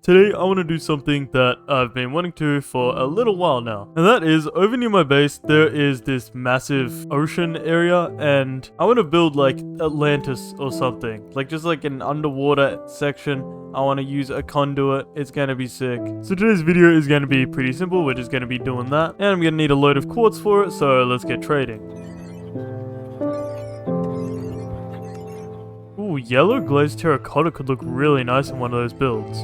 Today I want to do something that I've been wanting to for a little while now. And that is, over near my base, there is this massive ocean area, and I want to build like Atlantis or something. Like just like an underwater section. I want to use a conduit. It's going to be sick. So today's video is going to be pretty simple. We're just going to be doing that. And I'm going to need a load of quartz for it, so let's get trading. Ooh, yellow glazed terracotta could look really nice in one of those builds.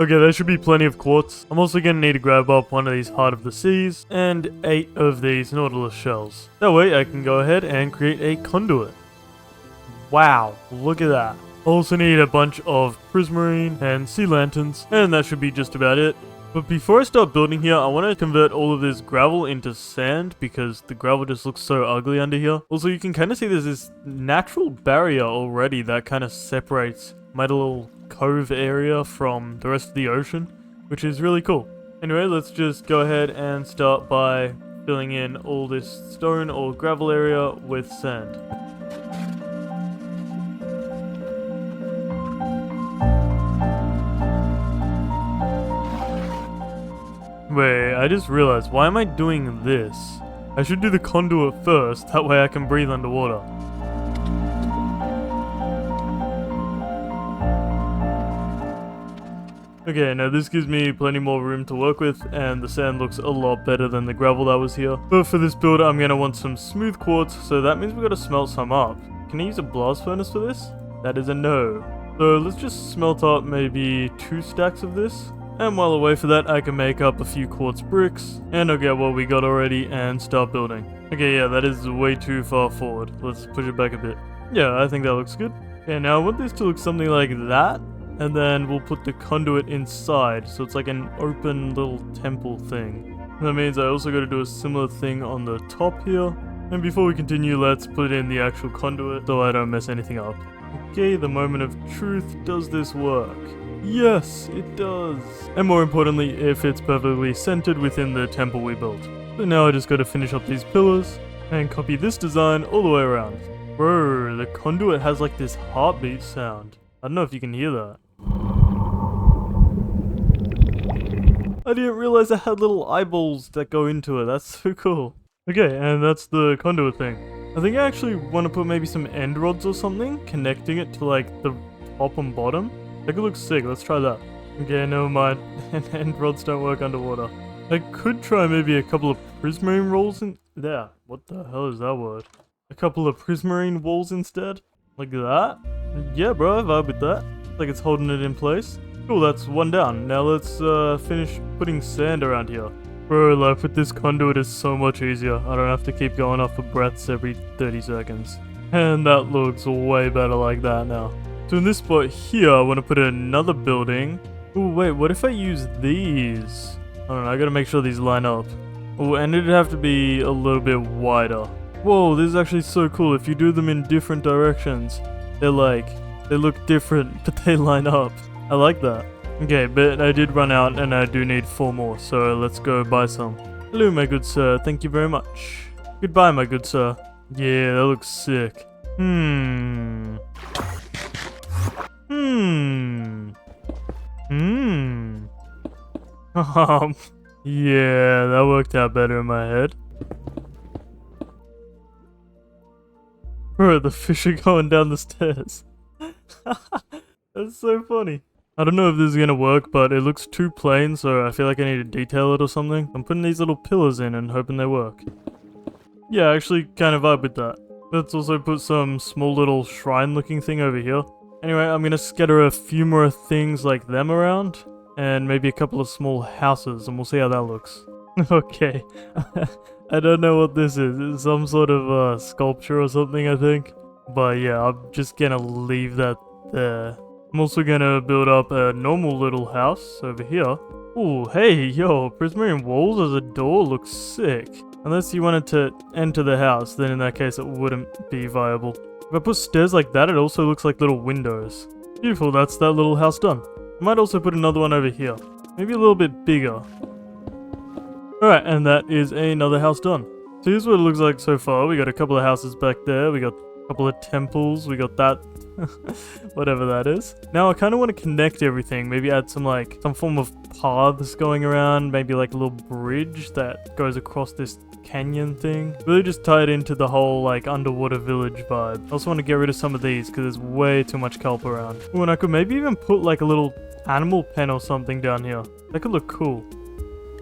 Okay, there should be plenty of quartz. I'm also going to need to grab up one of these Heart of the Seas and 8 of these Nautilus shells. That way I can go ahead and create a conduit. Wow, look at that. I also need a bunch of prismarine and sea lanterns, and that should be just about it. But before I start building here, I want to convert all of this gravel into sand because the gravel just looks so ugly under here. Also, you can kind of see there's this natural barrier already that kind of separates my little cove area from the rest of the ocean, which is really cool. Anyway, let's just go ahead and start by filling in all this stone or gravel area with sand. Wait, I just realized, why am I doing this? I should do the conduit first, that way I can breathe underwater. Okay, now this gives me plenty more room to work with, and the sand looks a lot better than the gravel that was here. But for this build, I'm gonna want some smooth quartz, so that means we gotta smelt some up. Can I use a blast furnace for this? That is a no. So let's just smelt up maybe 2 stacks of this. And while I wait for that, I can make up a few quartz bricks, and I'll get what we got already and start building. Okay, yeah, that is way too far forward. Let's push it back a bit. Yeah, I think that looks good. Okay, now I want this to look something like that, and then we'll put the conduit inside, so it's like an open little temple thing. That means I also got to do a similar thing on the top here. And before we continue, let's put in the actual conduit so I don't mess anything up. Okay, the moment of truth. Does this work? Yes, it does. And more importantly, it fits perfectly centered within the temple we built. So now I just gotta finish up these pillars and copy this design all the way around. Bro, the conduit has like this heartbeat sound. I don't know if you can hear that. I didn't realize it had little eyeballs that go into it. That's so cool. Okay, and that's the conduit thing. I think I actually want to put maybe some end rods or something, connecting it to like the top and bottom. That could look sick, let's try that. Okay, never mind. End rods don't work underwater. I could try maybe a couple of prismarine rolls in there. What the hell is that word? A couple of prismarine walls instead? Like that? Yeah, bro, I vibe with that. Like it's holding it in place. Cool, that's one down. Now let's finish putting sand around here. Bro, life with this conduit is so much easier. I don't have to keep going off for breaths every 30 seconds. And that looks way better like that now. So in this spot here, I want to put another building. Oh wait, what if I use these? I don't know, I gotta make sure these line up. Oh, and it'd have to be a little bit wider. Whoa, this is actually so cool. If you do them in different directions, they look different, but they line up. I like that. Okay, but I did run out and I do need 4 more, so let's go buy some. Hello, my good sir. Thank you very much. Goodbye, my good sir. Yeah, that looks sick. Yeah, that worked out better in my head. Bro, the fish are going down the stairs. That's so funny. I don't know if this is gonna work, but it looks too plain, so I feel like I need to detail it or something. I'm putting these little pillars in and hoping they work. Yeah, I actually kind of vibe with that. Let's also put some small little shrine looking thing over here. Anyway, I'm gonna scatter a few more things like them around, and maybe a couple of small houses, and we'll see how that looks. Okay, I don't know what this is. It's some sort of sculpture or something, I think. But yeah, I'm just gonna leave that there. I'm also gonna build up a normal little house over here. Ooh, hey, yo, prismarine walls as a door looks sick. Unless you wanted to enter the house, then in that case it wouldn't be viable. If I put stairs like that, it also looks like little windows. Beautiful, that's that little house done. I might also put another one over here. Maybe a little bit bigger. Alright, and that is another house done. So here's what it looks like so far. We got a couple of houses back there. We got a couple of temples. We got that Whatever that is. Now I kind of want to connect everything. Maybe add some form of paths going around. Maybe like a little bridge that goes across this canyon thing. Really just tie it into the whole like underwater village vibe. I also want to get rid of some of these because there's way too much kelp around. Ooh, and I could maybe even put like a little animal pen or something down here. That could look cool.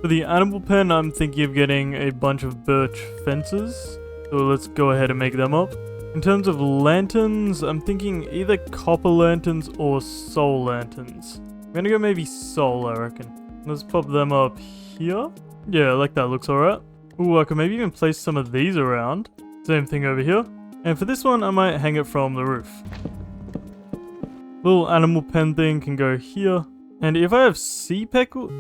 For the animal pen, I'm thinking of getting a bunch of birch fences. So let's go ahead and make them up. In terms of lanterns, I'm thinking either copper lanterns or soul lanterns. I'm gonna go maybe soul, I reckon. Let's pop them up here. Yeah, like that looks alright. Ooh, I could maybe even place some of these around. Same thing over here. And for this one, I might hang it from the roof. Little animal pen thing can go here. And if I have sea pickles,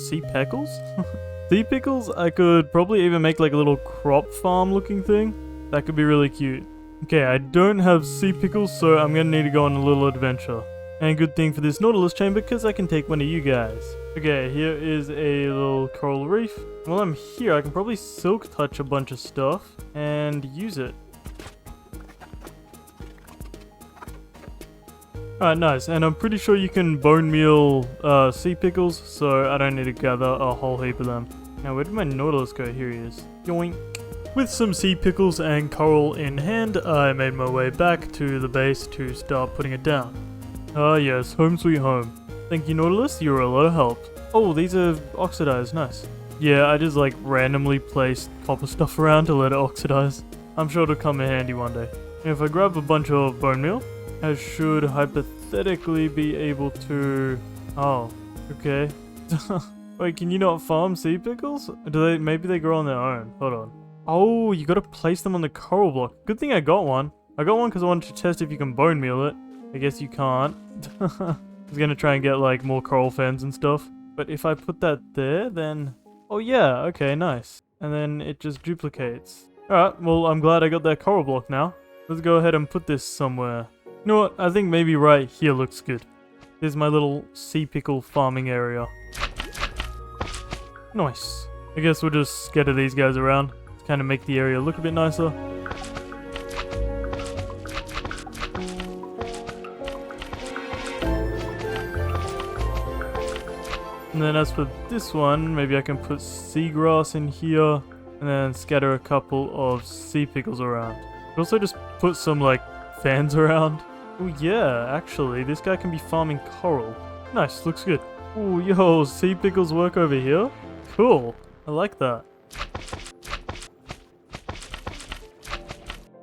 sea pickles, I could probably even make like a little crop farm looking thing. That could be really cute. Okay, I don't have sea pickles, so I'm gonna need to go on a little adventure. And good thing for this Nautilus chamber, because I can take one of you guys. Okay, here is a little coral reef. While I'm here, I can probably silk touch a bunch of stuff and use it. Alright, nice. And I'm pretty sure you can bone meal sea pickles, so I don't need to gather a whole heap of them. Now, where did my Nautilus go? Here he is. Yoink. With some sea pickles and coral in hand, I made my way back to the base to start putting it down. Ah yes, home sweet home. Thank you, Nautilus, you're a lot of help. Oh, these are oxidized, nice. Yeah, I just like randomly placed copper stuff around to let it oxidize. I'm sure it'll come in handy one day. And if I grab a bunch of bone meal, I should hypothetically be able to... Oh, okay. Wait, can you not farm sea pickles? Maybe they grow on their own. Hold on. Oh, you gotta place them on the coral block. Good thing I got one. I got one because I wanted to test if you can bone meal it. I guess you can't. I was gonna try and get like more coral fans and stuff. But if I put that there, then... Oh yeah, okay, nice. And then it just duplicates. Alright, well I'm glad I got that coral block now. Let's go ahead and put this somewhere. You know what, I think maybe right here looks good. Here's my little sea pickle farming area. Nice. I guess we'll just scatter these guys around to kind of make the area look a bit nicer. And then as for this one, maybe I can put seagrass in here and then scatter a couple of sea pickles around. But also just put some like fans around. Oh yeah, actually, this guy can be farming coral. Nice, looks good. Oh yo, sea pickles work over here? Cool, I like that.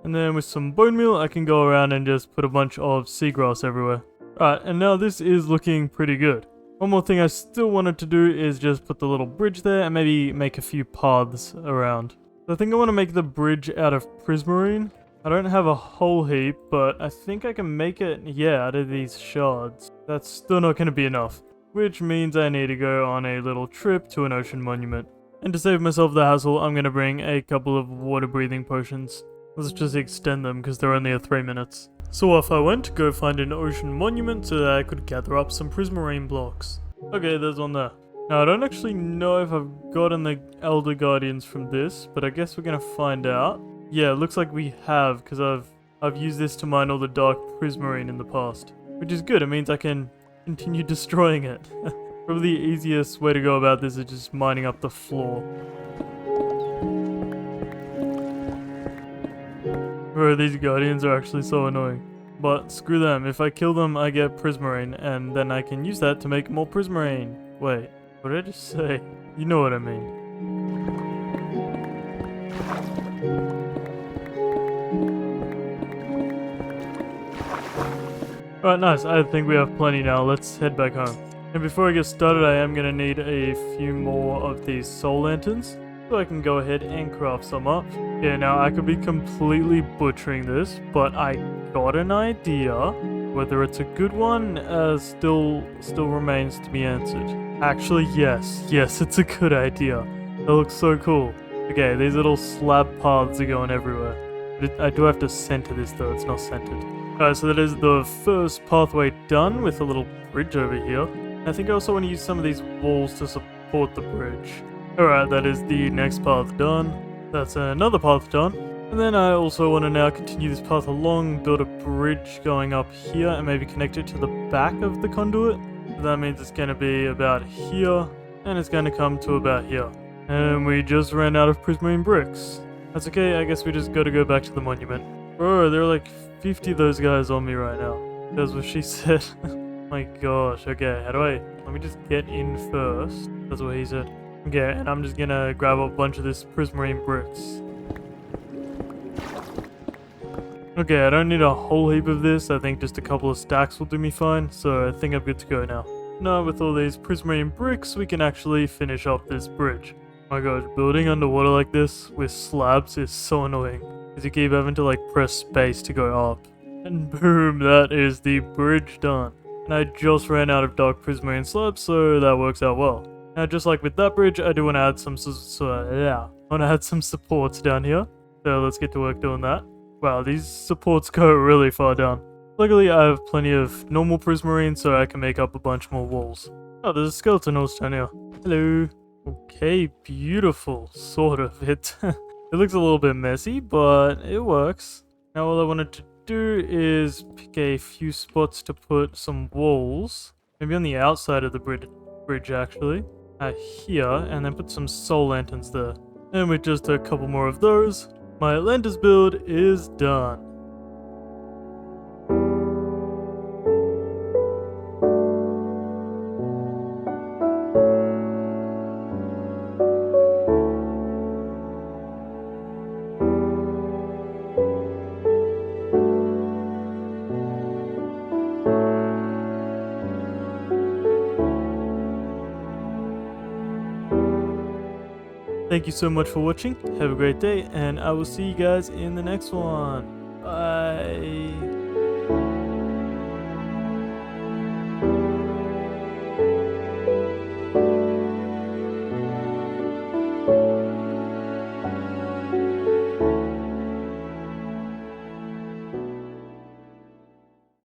And then with some bone meal, I can go around and just put a bunch of seagrass everywhere. Alright, and now this is looking pretty good. One more thing I still wanted to do is just put the little bridge there and maybe make a few paths around. So I think I want to make the bridge out of prismarine. I don't have a whole heap, but I think I can make it, yeah, out of these shards. That's still not going to be enough, which means I need to go on a little trip to an ocean monument. And to save myself the hassle, I'm going to bring a couple of water breathing potions. Let's just extend them because they're only 3 minutes. So off I went to go find an ocean monument so that I could gather up some prismarine blocks. Okay, there's one there. Now I don't actually know if I've gotten the Elder Guardians from this, but I guess we're gonna find out. Yeah, it looks like we have, because I've used this to mine all the dark prismarine in the past. Which is good, it means I can continue destroying it. Probably the easiest way to go about this is just mining up the floor. Bro, these guardians are actually so annoying. But screw them, if I kill them I get prismarine, and then I can use that to make more prismarine. Wait, what did I just say? You know what I mean. Alright, nice, I think we have plenty now, let's head back home. And before I get started, I am gonna need a few more of these soul lanterns. So I can go ahead and craft some up. Yeah, now I could be completely butchering this, but I got an idea. Whether it's a good one, still remains to be answered. Actually, yes, it's a good idea. That looks so cool. Okay, these little slab paths are going everywhere. I do have to center this though, it's not centered. Alright, so that is the first pathway done with a little bridge over here. I think I also want to use some of these walls to support the bridge. Alright, that is the next path done. That's another path done. And then I also want to now continue this path along, build a bridge going up here, and maybe connect it to the back of the conduit. So that means it's going to be about here, and it's going to come to about here. And we just ran out of prismarine bricks. That's okay, I guess we just gotta go back to the monument. Bro, there are like 50 of those guys on me right now. That's what she said. My gosh, okay, how do I... Let me just get in first. That's what he said. Okay, and I'm just gonna grab a bunch of this prismarine bricks. Okay, I don't need a whole heap of this. I think just a couple of stacks will do me fine, so I think I'm good to go now. Now with all these prismarine bricks, we can actually finish up this bridge. My gosh, building underwater like this with slabs is so annoying, because you keep having to like press space to go up. And boom, that is the bridge done. And I just ran out of dark prismarine slabs, so that works out well. Now just like with that bridge, I do want to add some supports down here. So let's get to work doing that. Wow, these supports go really far down. Luckily, I have plenty of normal prismarine, so I can make up a bunch more walls. Oh, there's a skeleton horse down here. Hello. Okay, beautiful. Sort of. It looks a little bit messy, but it works. Now all I wanted to do is pick a few spots to put some walls. Maybe on the outside of the bridge actually. Here, and then put some soul lanterns there. And with just a couple more of those, my Atlantis build is done. Thank you so much for watching, have a great day, and I will see you guys in the next one.